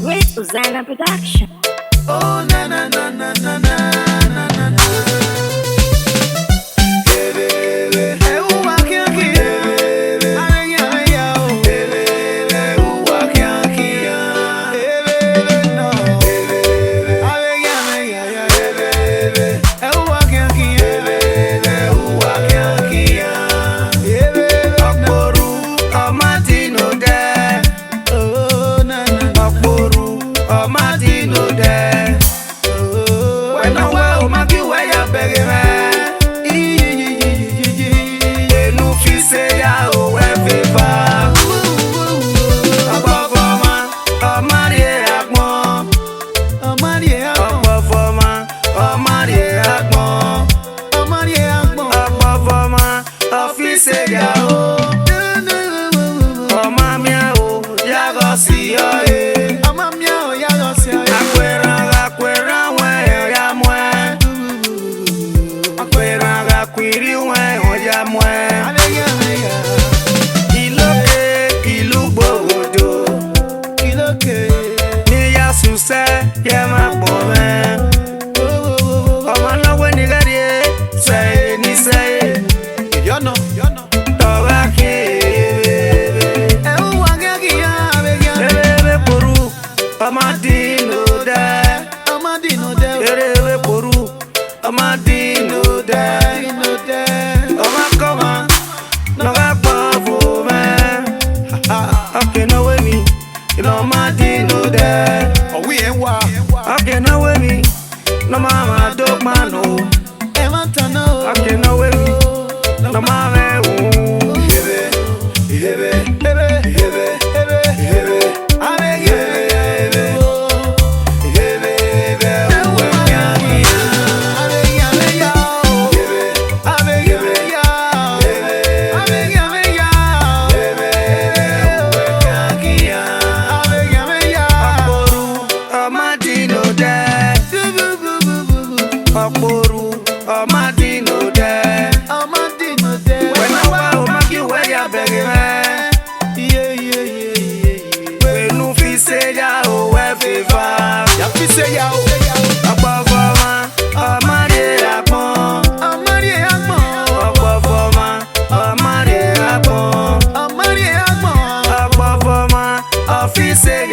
Great Uzana Production. Oh na na na na na na na na na. No mama dog man oh, Emantano. okay no way me, no mama oh, Hebe, hebe, hebe, hebe, hebe, hebe. Ave hebe, hebe, hebe, hebe. Uwe nyangi, ave hebe ya, hebe, ave hebe ya, hebe, ave hebe ya, hebe, uwe nyangi ya, ave hebe ya. Akboru, amadino de, akboru, amadino de. Amadino de. When I wa magi where ya beg me, Yeah, yeah, yeah, yeah, yeah. when you fi say ya oh we fi fa. Ya fi say ya o. Akbofoma, amadi akbon. Amari agbon. Akbofoma, amadi akbon. Amari agbon. Akbofoma, office